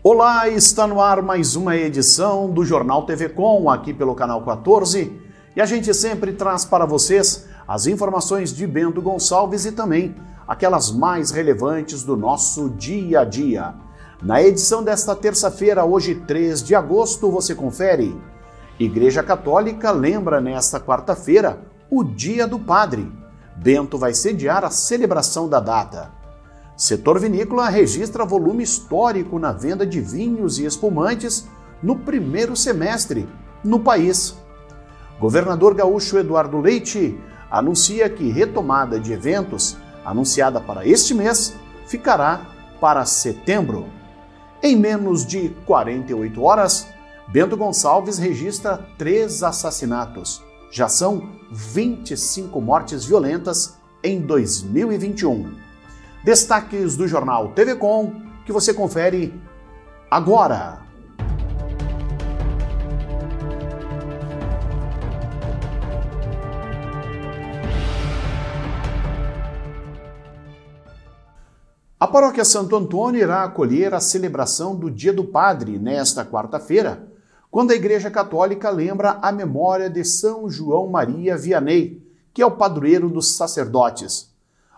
Olá, está no ar mais uma edição do Jornal TV Com, aqui pelo canal 14, e a gente sempre traz para vocês as informações de Bento Gonçalves e também aquelas mais relevantes do nosso dia a dia. Na edição desta terça-feira, hoje 3 de agosto, você confere: Igreja Católica lembra nesta quarta-feira o Dia do Padre. Bento vai sediar a celebração da data. Setor vinícola registra volume histórico na venda de vinhos e espumantes no primeiro semestre no país. Governador gaúcho Eduardo Leite anuncia que retomada de eventos, anunciada para este mês, ficará para setembro. Em menos de 48 horas, Bento Gonçalves registra 3 assassinatos. Já são 25 mortes violentas em 2021. Destaques do Jornal TV Com, que você confere agora. A Paróquia Santo Antônio irá acolher a celebração do Dia do Padre nesta quarta-feira, quando a Igreja Católica lembra a memória de São João Maria Vianney, que é o padroeiro dos sacerdotes.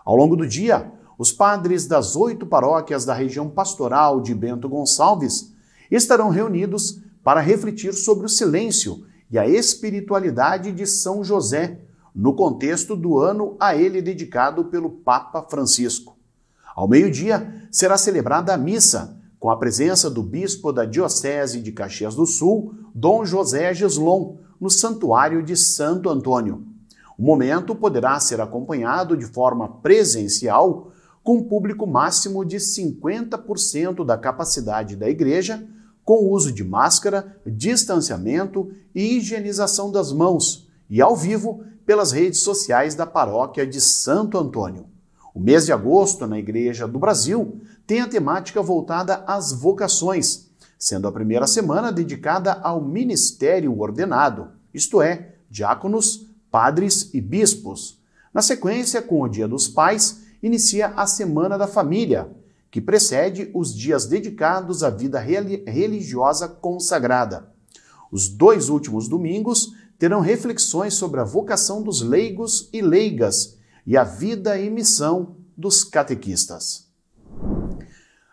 Ao longo do dia, os padres das 8 paróquias da região pastoral de Bento Gonçalves estarão reunidos para refletir sobre o silêncio e a espiritualidade de São José, no contexto do ano a ele dedicado pelo Papa Francisco. Ao meio-dia, será celebrada a missa, com a presença do bispo da Diocese de Caxias do Sul, Dom José Geslon, no Santuário de Santo Antônio. O momento poderá ser acompanhado de forma presencial, com público máximo de 50% da capacidade da igreja, com o uso de máscara, distanciamento e higienização das mãos, e ao vivo pelas redes sociais da Paróquia de Santo Antônio. O mês de agosto, na Igreja do Brasil, tem a temática voltada às vocações, sendo a primeira semana dedicada ao ministério ordenado, isto é, diáconos, padres e bispos. Na sequência, com o Dia dos Pais, inicia a Semana da Família, que precede os dias dedicados à vida religiosa consagrada. Os 2 últimos domingos terão reflexões sobre a vocação dos leigos e leigas e a vida e missão dos catequistas.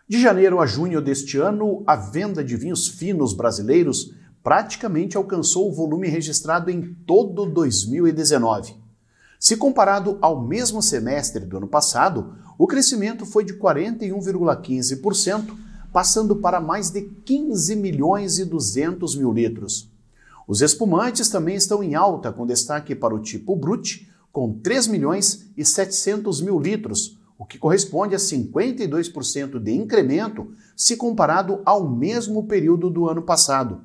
De janeiro a junho deste ano, a venda de vinhos finos brasileiros praticamente alcançou o volume registrado em todo 2019. Se comparado ao mesmo semestre do ano passado, o crescimento foi de 41,15%, passando para mais de 15 milhões e 200 mil litros. Os espumantes também estão em alta, com destaque para o tipo Brut, com 3 milhões e 700 mil litros, o que corresponde a 52% de incremento se comparado ao mesmo período do ano passado.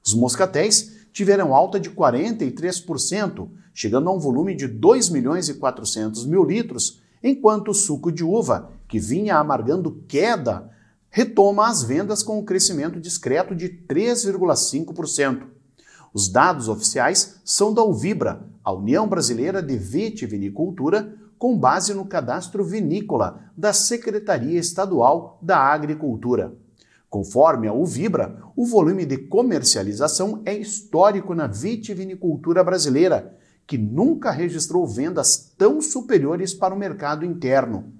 Os moscatéis tiveram alta de 43%, chegando a um volume de 2 milhões e 400 mil litros, enquanto o suco de uva, que vinha amargando queda, retoma as vendas com um crescimento discreto de 3,5%. Os dados oficiais são da Uvibra, a União Brasileira de Vitivinicultura, com base no cadastro vinícola da Secretaria Estadual da Agricultura. Conforme a Uvibra, o volume de comercialização é histórico na vitivinicultura brasileira, que nunca registrou vendas tão superiores para o mercado interno.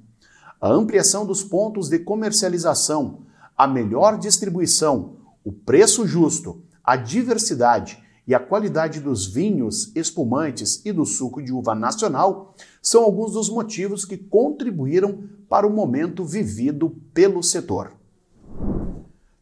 A ampliação dos pontos de comercialização, a melhor distribuição, o preço justo, a diversidade e a qualidade dos vinhos, espumantes e do suco de uva nacional são alguns dos motivos que contribuíram para o momento vivido pelo setor.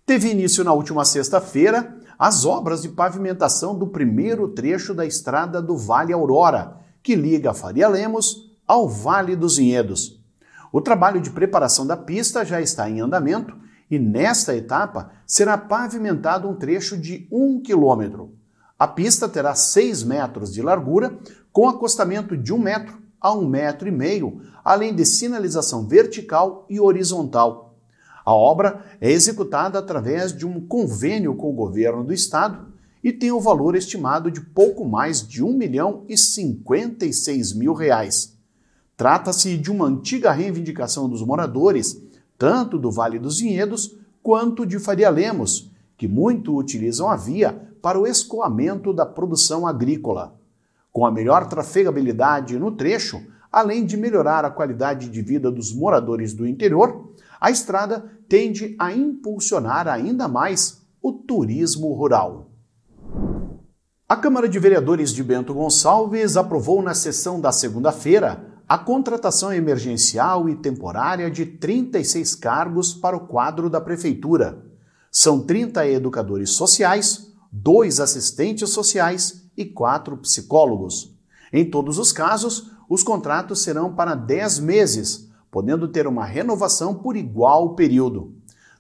Teve início na última sexta-feira as obras de pavimentação do primeiro trecho da estrada do Vale Aurora, que liga Faria Lemos ao Vale dos Vinhedos. O trabalho de preparação da pista já está em andamento e nesta etapa será pavimentado um trecho de 1 quilômetro. A pista terá 6 metros de largura, com acostamento de 1 metro a 1,5 metros, além de sinalização vertical e horizontal. A obra é executada através de um convênio com o governo do estado e tem o valor estimado de pouco mais de R$1.056.000. Trata-se de uma antiga reivindicação dos moradores, tanto do Vale dos Vinhedos quanto de Faria Lemos, que muito utilizam a via para o escoamento da produção agrícola. Com a melhor trafegabilidade no trecho, além de melhorar a qualidade de vida dos moradores do interior, a estrada tende a impulsionar ainda mais o turismo rural. A Câmara de Vereadores de Bento Gonçalves aprovou na sessão da segunda-feira a contratação emergencial e temporária de 36 cargos para o quadro da Prefeitura. São 30 educadores sociais, 2 assistentes sociais e 4 psicólogos. Em todos os casos, os contratos serão para 10 meses, podendo ter uma renovação por igual período.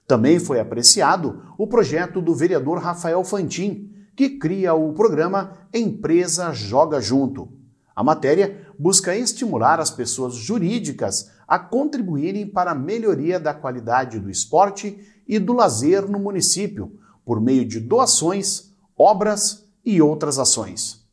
Também foi apreciado o projeto do vereador Rafael Fantin, que cria o programa Empresa Joga Junto. A matéria busca estimular as pessoas jurídicas a contribuírem para a melhoria da qualidade do esporte e do lazer no município, por meio de doações, obras e outras ações.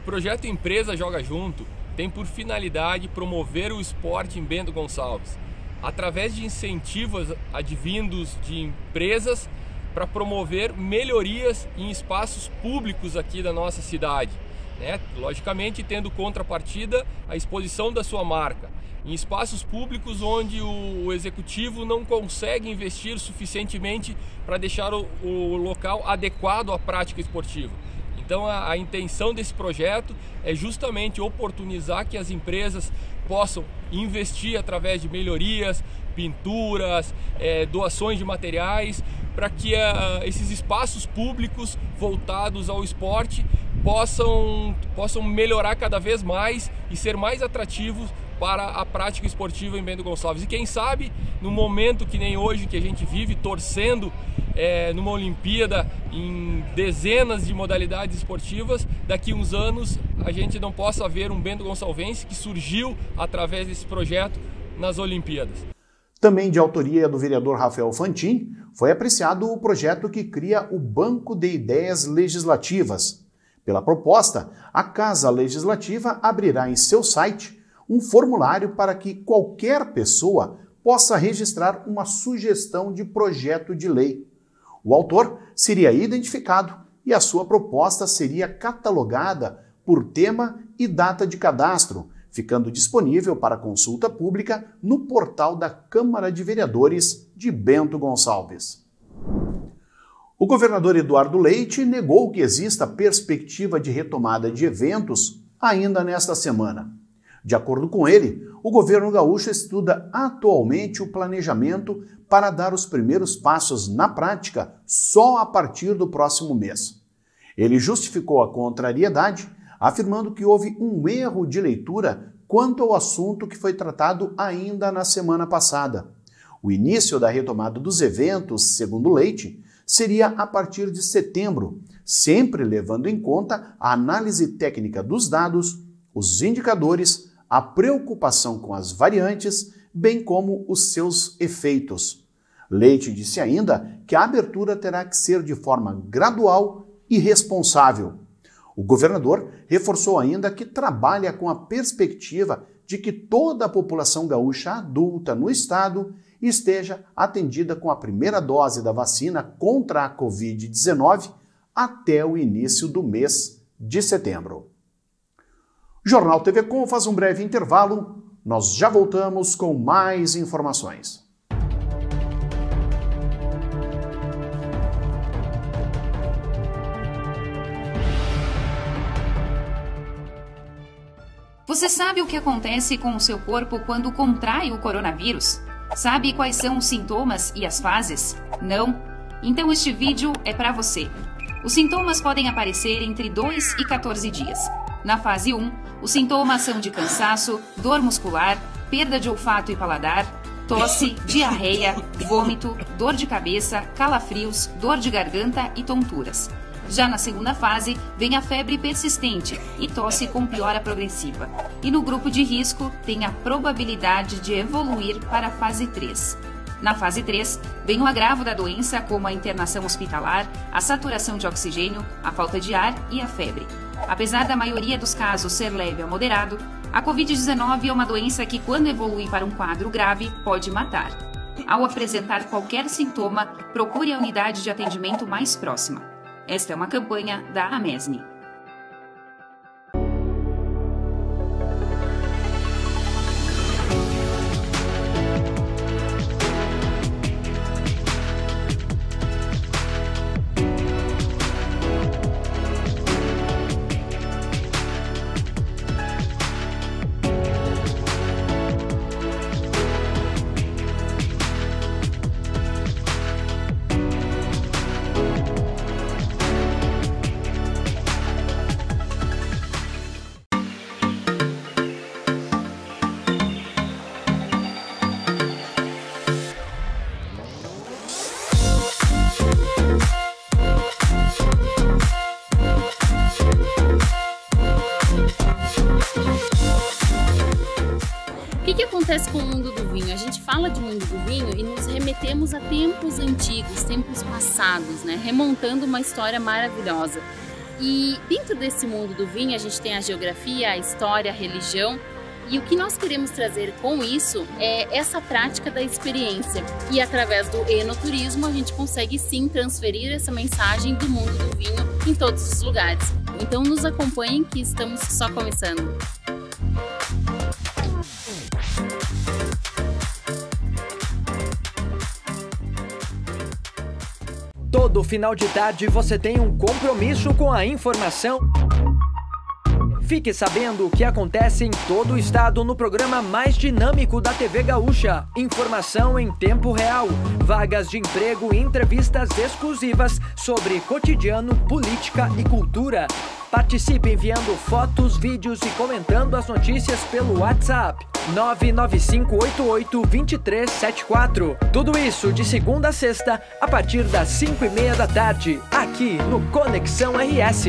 O projeto Empresa Joga Junto tem por finalidade promover o esporte em Bento Gonçalves, através de incentivos advindos de empresas para promover melhorias em espaços públicos aqui da nossa cidade, né? Logicamente tendo contrapartida a exposição da sua marca, em espaços públicos onde o executivo não consegue investir suficientemente para deixar o local adequado à prática esportiva. Então a intenção desse projeto é justamente oportunizar que as empresas possam investir através de melhorias, pinturas, doações de materiais, para que esses espaços públicos voltados ao esporte possam melhorar cada vez mais e ser mais atrativos para a prática esportiva em Bento Gonçalves. E quem sabe, no momento que nem hoje que a gente vive, torcendo numa Olimpíada em dezenas de modalidades esportivas, daqui uns anos a gente não possa ver um Bento Gonçalvense que surgiu através desse projeto nas Olimpíadas. Também de autoria do vereador Rafael Fantin, foi apreciado o projeto que cria o Banco de Ideias Legislativas. Pela proposta, a Casa Legislativa abrirá em seu site um formulário para que qualquer pessoa possa registrar uma sugestão de projeto de lei. O autor seria identificado e a sua proposta seria catalogada por tema e data de cadastro, ficando disponível para consulta pública no portal da Câmara de Vereadores de Bento Gonçalves. O governador Eduardo Leite negou que exista perspectiva de retomada de eventos ainda nesta semana. De acordo com ele, o governo gaúcho estuda atualmente o planejamento para dar os primeiros passos na prática só a partir do próximo mês. Ele justificou a contrariedade, afirmando que houve um erro de leitura quanto ao assunto que foi tratado ainda na semana passada. O início da retomada dos eventos, segundo Leite, seria a partir de setembro, sempre levando em conta a análise técnica dos dados, os indicadores, a preocupação com as variantes, bem como os seus efeitos. Leite disse ainda que a abertura terá que ser de forma gradual e responsável. O governador reforçou ainda que trabalha com a perspectiva de que toda a população gaúcha adulta no estado esteja atendida com a primeira dose da vacina contra a Covid-19 até o início do mês de setembro. O Jornal TV Com faz um breve intervalo. Nós já voltamos com mais informações. Você sabe o que acontece com o seu corpo quando contrai o coronavírus? Sabe quais são os sintomas e as fases? Não? Então este vídeo é para você. Os sintomas podem aparecer entre 2 e 14 dias. Na fase 1, os sintomas são de cansaço, dor muscular, perda de olfato e paladar, tosse, diarreia, vômito, dor de cabeça, calafrios, dor de garganta e tonturas. Já na segunda fase, vem a febre persistente e tosse com piora progressiva. E no grupo de risco, tem a probabilidade de evoluir para a fase 3. Na fase 3, vem o agravo da doença, como a internação hospitalar, a saturação de oxigênio, a falta de ar e a febre. Apesar da maioria dos casos ser leve a moderado, a Covid-19 é uma doença que, quando evolui para um quadro grave, pode matar. Ao apresentar qualquer sintoma, procure a unidade de atendimento mais próxima. Esta é uma campanha da Amesni. O que acontece com o mundo do vinho? A gente fala de mundo do vinho e nos remetemos a tempos antigos, tempos passados, né? Remontando uma história maravilhosa. E dentro desse mundo do vinho a gente tem a geografia, a história, a religião. E o que nós queremos trazer com isso é essa prática da experiência. E através do enoturismo a gente consegue sim transferir essa mensagem do mundo do vinho em todos os lugares. Então nos acompanhem que estamos só começando. Todo final de tarde você tem um compromisso com a informação. Fique sabendo o que acontece em todo o estado no programa mais dinâmico da TV Gaúcha. Informação em tempo real, vagas de emprego e entrevistas exclusivas sobre cotidiano, política e cultura. Participe enviando fotos, vídeos e comentando as notícias pelo WhatsApp 995882374. Tudo isso de segunda a sexta, a partir das 5:30 da tarde, aqui no Conexão RS.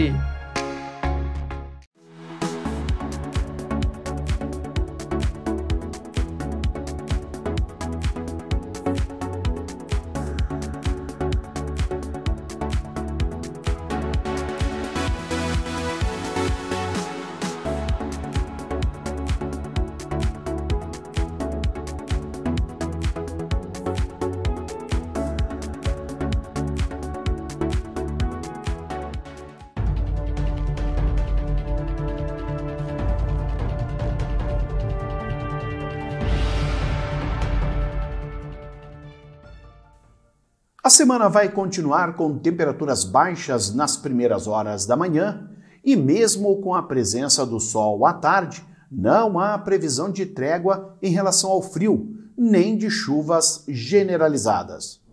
A semana vai continuar com temperaturas baixas nas primeiras horas da manhã e mesmo com a presença do sol à tarde, não há previsão de trégua em relação ao frio, nem de chuvas generalizadas.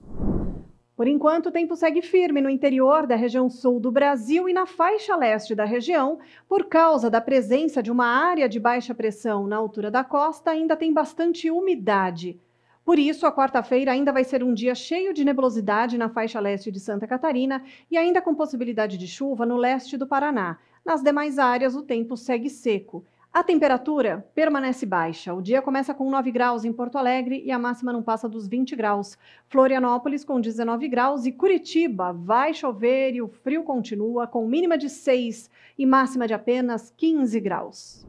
Por enquanto, o tempo segue firme no interior da região sul do Brasil e na faixa leste da região, por causa da presença de uma área de baixa pressão na altura da costa, ainda tem bastante umidade. Por isso, a quarta-feira ainda vai ser um dia cheio de nebulosidade na faixa leste de Santa Catarina e ainda com possibilidade de chuva no leste do Paraná. Nas demais áreas, o tempo segue seco. A temperatura permanece baixa. O dia começa com 9 graus em Porto Alegre e a máxima não passa dos 20 graus. Florianópolis com 19 graus e Curitiba vai chover e o frio continua com mínima de 6 e máxima de apenas 15 graus.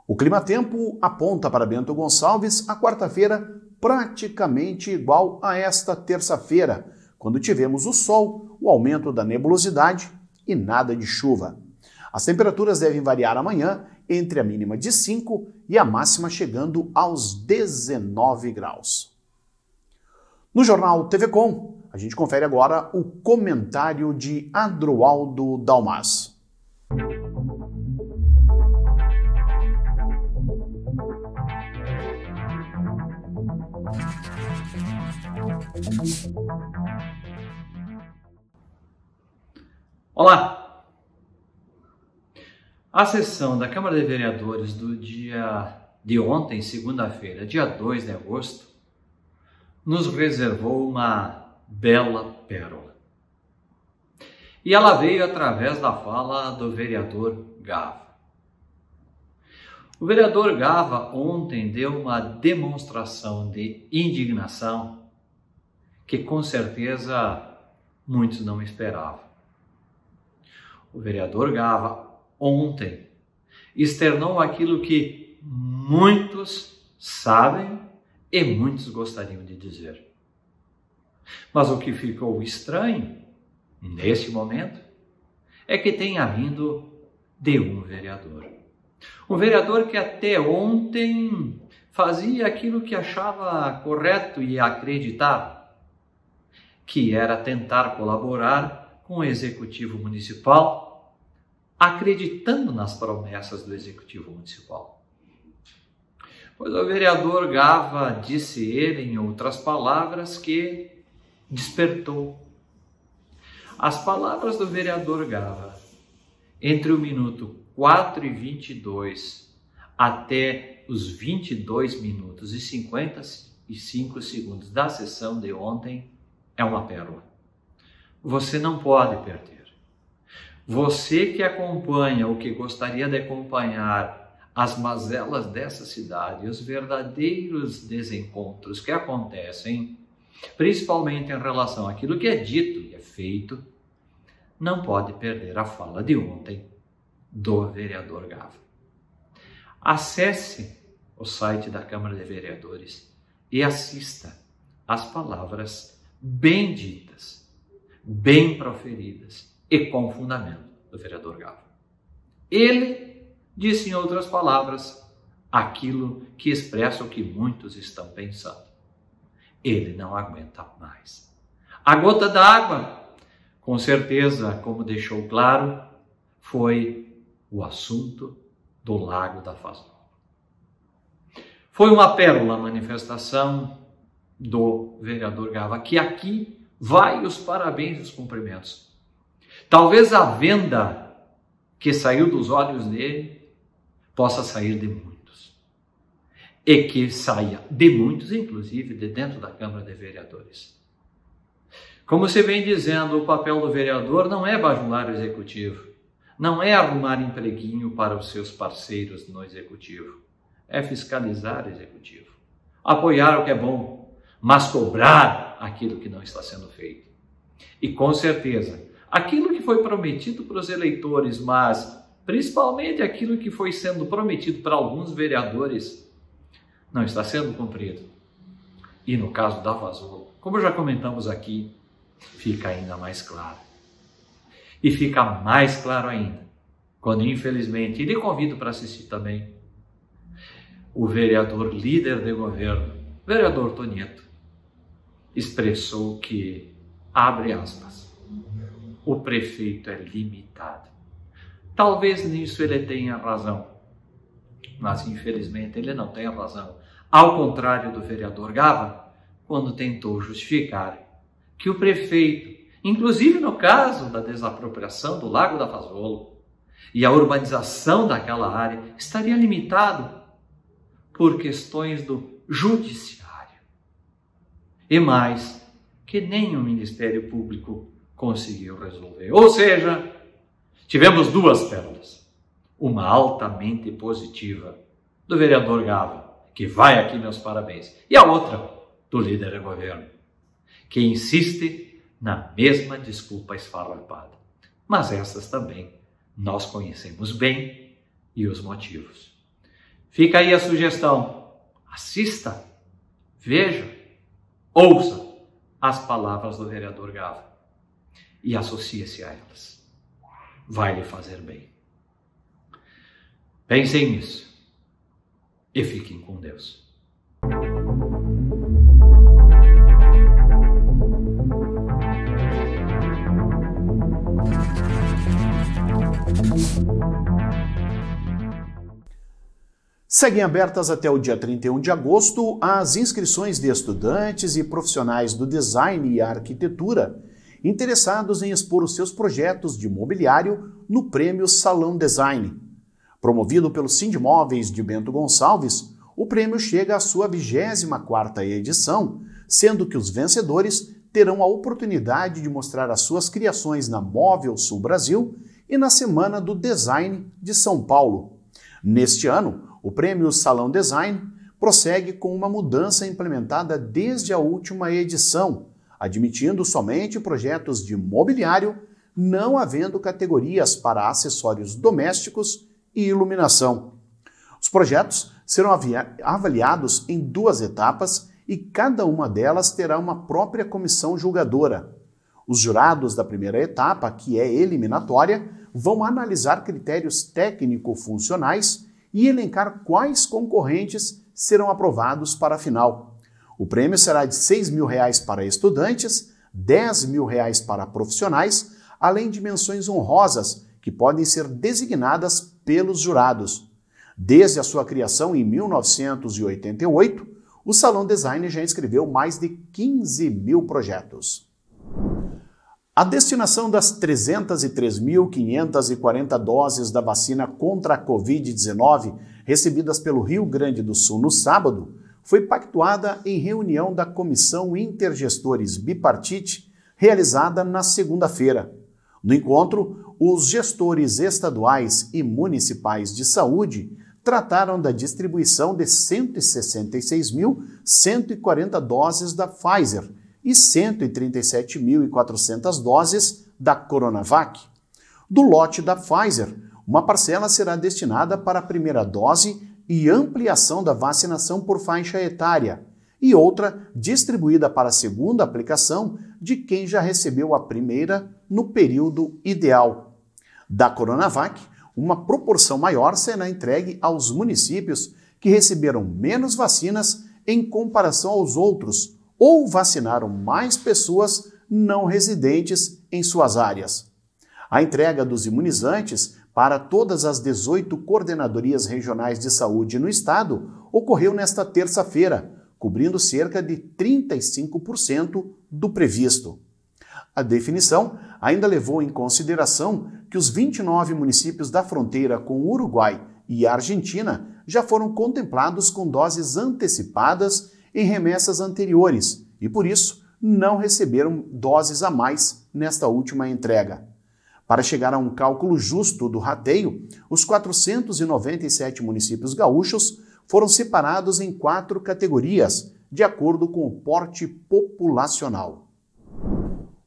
O clima-tempo aponta para Bento Gonçalves a quarta-feira praticamente igual a esta terça-feira, quando tivemos o sol, o aumento da nebulosidade e nada de chuva. As temperaturas devem variar amanhã entre a mínima de 5 e a máxima chegando aos 19 graus. No jornal TV Com, a gente confere agora o comentário de Adroaldo Dalmas. Olá! A sessão da Câmara de Vereadores do dia de ontem, segunda-feira, dia 2 de agosto, nos reservou uma bela pérola. E ela veio através da fala do vereador Gava. O vereador Gava ontem deu uma demonstração de indignação que com certeza muitos não esperavam. O vereador Gava ontem externou aquilo que muitos sabem e muitos gostariam de dizer. Mas o que ficou estranho, nesse momento, é que tenha vindo de um vereador. Um vereador que até ontem fazia aquilo que achava correto e acreditava, que era tentar colaborar com o Executivo Municipal, acreditando nas promessas do Executivo Municipal. Pois o vereador Gava disse ele, em outras palavras, que despertou. As palavras do vereador Gava, entre o minuto 4:22 até os 22 minutos e 55 segundos da sessão de ontem, é uma pérola. Você não pode perder. Você que acompanha ou que gostaria de acompanhar as mazelas dessa cidade, os verdadeiros desencontros que acontecem, principalmente em relação àquilo que é dito e é feito, não pode perder a fala de ontem do vereador Gava. Acesse o site da Câmara de Vereadores e assista às palavras bem ditas, bem proferidas e com fundamento do vereador Gava. Ele disse, em outras palavras, aquilo que expressa o que muitos estão pensando. Ele não aguenta mais. A gota d'água, com certeza, como deixou claro, foi o assunto do Lago da Fazenda. Foi uma pérola a manifestação do vereador Gava, que aqui vai os parabéns e os cumprimentos. Talvez a venda que saiu dos olhos dele possa sair de muitos. E que saia de muitos, inclusive, de dentro da Câmara de Vereadores. Como se vem dizendo, o papel do vereador não é bajular o executivo, não é arrumar empreguinho para os seus parceiros no executivo, é fiscalizar o executivo, apoiar o que é bom, mas cobrar aquilo que não está sendo feito. E com certeza, aquilo que foi prometido para os eleitores, mas principalmente aquilo que foi sendo prometido para alguns vereadores, não está sendo cumprido. E no caso da Fazenda, como já comentamos aqui, fica ainda mais claro. E fica mais claro ainda, quando infelizmente, e lhe convido para assistir também, o vereador líder de governo, vereador Tonieto, expressou que, abre aspas, o prefeito é limitado. Talvez nisso ele tenha razão, mas infelizmente ele não tem razão. Ao contrário do vereador Gava, quando tentou justificar que o prefeito, inclusive no caso da desapropriação do Lago da Fazenda e a urbanização daquela área, estaria limitado por questões do judiciário. E mais, que nem o Ministério Público conseguiu resolver. Ou seja, tivemos duas pérolas. Uma altamente positiva do vereador Gava, que vai aqui meus parabéns, e a outra do líder do governo, que insiste na mesma desculpa esfarrapada. Mas essas também nós conhecemos bem e os motivos. Fica aí a sugestão. Assista, veja, ouça as palavras do vereador Gava e associe-se a elas. Vai lhe fazer bem. Pensem nisso e fiquem com Deus. Seguem abertas até o dia 31 de agosto as inscrições de estudantes e profissionais do design e arquitetura interessados em expor os seus projetos de mobiliário no Prêmio Salão Design. Promovido pelo Sindimóveis de Bento Gonçalves, o prêmio chega à sua 24ª edição, sendo que os vencedores terão a oportunidade de mostrar as suas criações na Móvel Sul Brasil e na Semana do Design de São Paulo. Neste ano, o Prêmio Salão Design prossegue com uma mudança implementada desde a última edição, admitindo somente projetos de mobiliário, não havendo categorias para acessórios domésticos e iluminação. Os projetos serão avaliados em 2 etapas e cada uma delas terá uma própria comissão julgadora. Os jurados da primeira etapa, que é eliminatória, vão analisar critérios técnico-funcionais e elencar quais concorrentes serão aprovados para a final. O prêmio será de R$ 6.000 para estudantes, R$ 10.000 para profissionais, além de menções honrosas que podem ser designadas pelos jurados. Desde a sua criação em 1988, o Salão Design já inscreveu mais de 15.000 projetos. A destinação das 303.540 doses da vacina contra a Covid-19 recebidas pelo Rio Grande do Sul no sábado foi pactuada em reunião da Comissão Intergestores Bipartite realizada na segunda-feira. No encontro, os gestores estaduais e municipais de saúde trataram da distribuição de 166.140 doses da Pfizer e 137.400 doses da Coronavac. Do lote da Pfizer, uma parcela será destinada para a primeira dose e ampliação da vacinação por faixa etária, e outra distribuída para a segunda aplicação de quem já recebeu a primeira no período ideal. Da Coronavac, uma proporção maior será entregue aos municípios que receberam menos vacinas em comparação aos outros ou vacinaram mais pessoas não residentes em suas áreas. A entrega dos imunizantes para todas as 18 coordenadorias regionais de saúde no estado ocorreu nesta terça-feira, cobrindo cerca de 35% do previsto. A definição ainda levou em consideração que os 29 municípios da fronteira com o Uruguai e a Argentina já foram contemplados com doses antecipadas em remessas anteriores e, por isso, não receberam doses a mais nesta última entrega. Para chegar a um cálculo justo do rateio, os 497 municípios gaúchos foram separados em 4 categorias, de acordo com o porte populacional.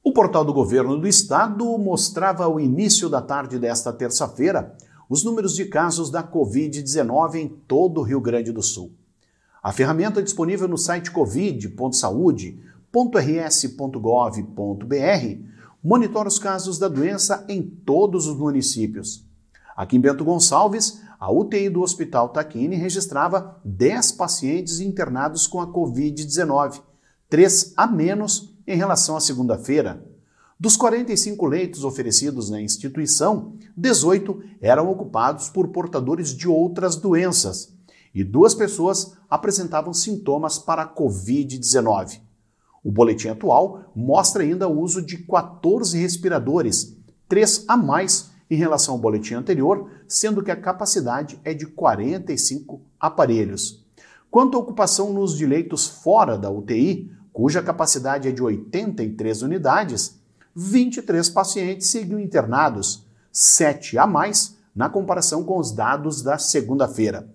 O portal do governo do estado mostrava ao início da tarde desta terça-feira os números de casos da Covid-19 em todo o Rio Grande do Sul. A ferramenta é disponível no site covid.saude.rs.gov.br monitora os casos da doença em todos os municípios. Aqui em Bento Gonçalves, a UTI do Hospital Taquini registrava 10 pacientes internados com a Covid-19, 3 a menos em relação à segunda-feira. Dos 45 leitos oferecidos na instituição, 18 eram ocupados por portadores de outras doenças e 2 pessoas apresentavam sintomas para a Covid-19. O boletim atual mostra ainda o uso de 14 respiradores, 3 a mais em relação ao boletim anterior, sendo que a capacidade é de 45 aparelhos. Quanto à ocupação nos de leitos fora da UTI, cuja capacidade é de 83 unidades, 23 pacientes seguiam internados, 7 a mais na comparação com os dados da segunda-feira.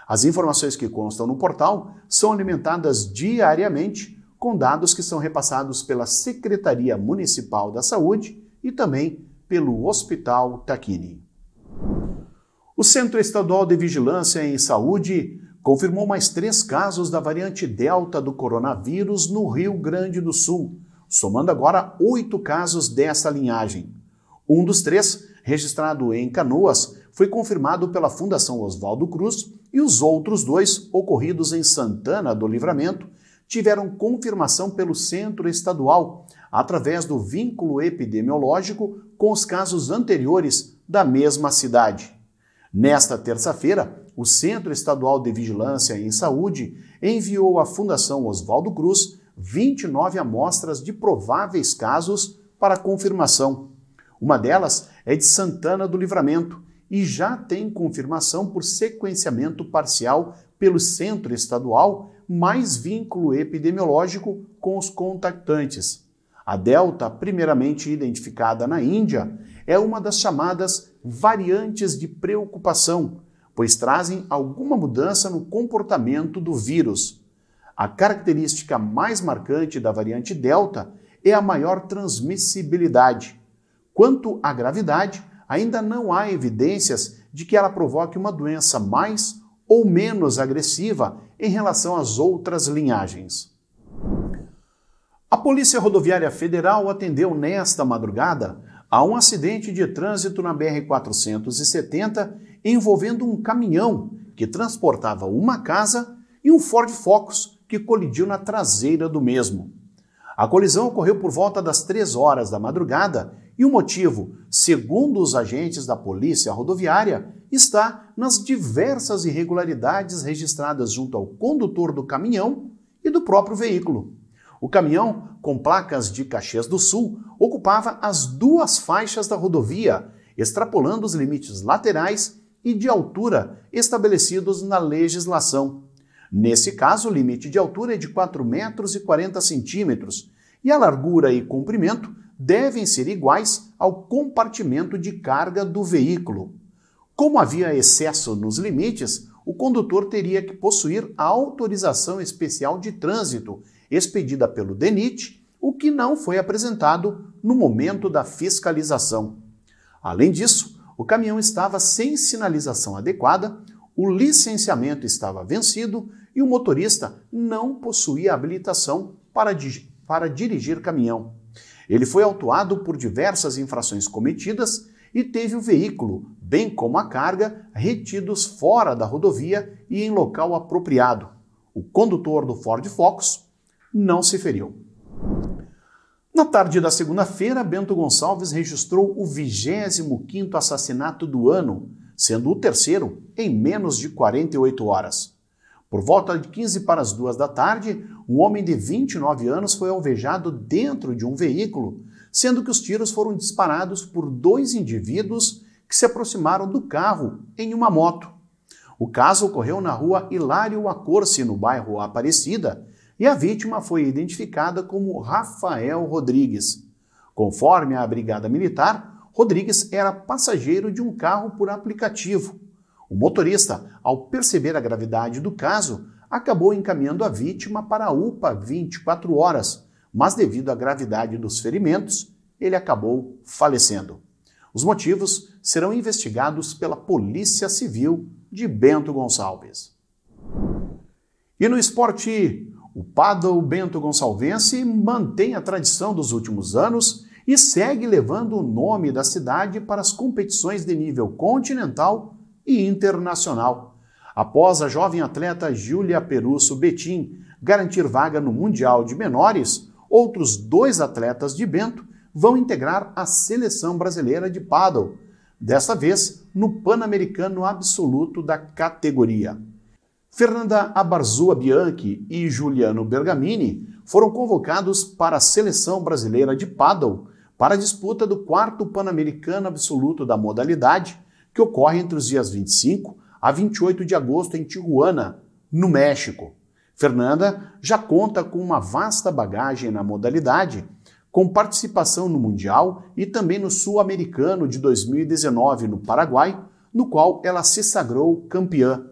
As informações que constam no portal são alimentadas diariamente com dados que são repassados pela Secretaria Municipal da Saúde e também pelo Hospital Taquini. O Centro Estadual de Vigilância em Saúde confirmou mais 3 casos da variante Delta do coronavírus no Rio Grande do Sul, somando agora 8 casos dessa linhagem. Um dos 3, registrado em Canoas, foi confirmado pela Fundação Oswaldo Cruz e os outros 2, ocorridos em Santana do Livramento, tiveram confirmação pelo Centro Estadual, através do vínculo epidemiológico com os casos anteriores da mesma cidade. Nesta terça-feira, o Centro Estadual de Vigilância em Saúde enviou à Fundação Oswaldo Cruz 29 amostras de prováveis casos para confirmação. Uma delas é de Santana do Livramento e já tem confirmação por sequenciamento parcial pelo Centro Estadual, mais vínculo epidemiológico com os contactantes. A Delta, primeiramente identificada na Índia, é uma das chamadas variantes de preocupação, pois trazem alguma mudança no comportamento do vírus. A característica mais marcante da variante Delta é a maior transmissibilidade. Quanto à gravidade, ainda não há evidências de que ela provoque uma doença mais ou menos agressiva em relação às outras linhagens. A Polícia Rodoviária Federal atendeu nesta madrugada a um acidente de trânsito na BR-470 envolvendo um caminhão que transportava uma casa e um Ford Focus que colidiu na traseira do mesmo. A colisão ocorreu por volta das 3 horas da madrugada e o motivo, segundo os agentes da Polícia Rodoviária, está nas diversas irregularidades registradas junto ao condutor do caminhão e do próprio veículo. O caminhão, com placas de Caxias do Sul, ocupava as 2 faixas da rodovia, extrapolando os limites laterais e de altura estabelecidos na legislação. Nesse caso, o limite de altura é de 4,40 metros e a largura e comprimento devem ser iguais ao compartimento de carga do veículo. Como havia excesso nos limites, o condutor teria que possuir a autorização especial de trânsito expedida pelo DENIT, o que não foi apresentado no momento da fiscalização. Além disso, o caminhão estava sem sinalização adequada, o licenciamento estava vencido e o motorista não possuía habilitação para dirigir caminhão. Ele foi autuado por diversas infrações cometidas e teve o veículo, bem como a carga, retidos fora da rodovia e em local apropriado. O condutor do Ford Focus não se feriu. Na tarde da segunda-feira, Bento Gonçalves registrou o 25º assassinato do ano, sendo o terceiro em menos de 48 horas. Por volta de 15 para as 2 da tarde, um homem de 29 anos foi alvejado dentro de um veículo, sendo que os tiros foram disparados por 2 indivíduos que se aproximaram do carro em uma moto. O caso ocorreu na rua Hilário Accorsi, no bairro Aparecida, e a vítima foi identificada como Rafael Rodrigues. Conforme a Brigada Militar, Rodrigues era passageiro de um carro por aplicativo. O motorista, ao perceber a gravidade do caso, acabou encaminhando a vítima para a UPA 24 horas, mas devido à gravidade dos ferimentos, ele acabou falecendo. Os motivos serão investigados pela Polícia Civil de Bento Gonçalves. E no esporte, o paddle Bento Gonçalvense mantém a tradição dos últimos anos e segue levando o nome da cidade para as competições de nível continental e internacional. Após a jovem atleta Júlia Perusso Betim garantir vaga no Mundial de Menores, outros 2 atletas de Bento vão integrar a seleção brasileira de paddle, desta vez no Pan-Americano Absoluto da categoria. Fernanda Abarzua Bianchi e Juliano Bergamini foram convocados para a seleção brasileira de paddle para a disputa do 4º Pan-Americano Absoluto da modalidade, que ocorre entre os dias 25 a 28 de agosto em Tijuana, no México. Fernanda já conta com uma vasta bagagem na modalidade, com participação no Mundial e também no Sul-Americano de 2019 no Paraguai, no qual ela se sagrou campeã.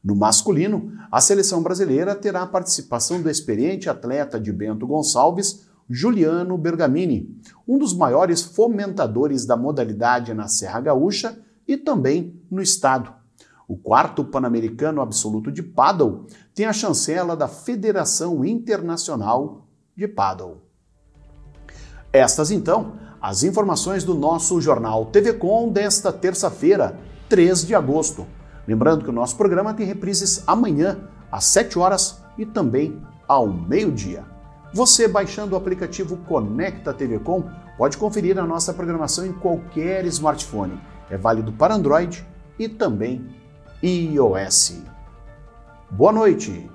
No masculino, a seleção brasileira terá a participação do experiente atleta de Bento Gonçalves, Juliano Bergamini, um dos maiores fomentadores da modalidade na Serra Gaúcha e também no estado. O 4º Pan-Americano Absoluto de Paddle tem a chancela da Federação Internacional de Paddle. Estas, então, as informações do nosso jornal TV Com desta terça-feira, 3 de agosto. Lembrando que o nosso programa tem reprises amanhã, às 7 horas e também ao meio-dia. Você, baixando o aplicativo Conecta TV Com, pode conferir a nossa programação em qualquer smartphone. É válido para Android e também iOS. Boa noite!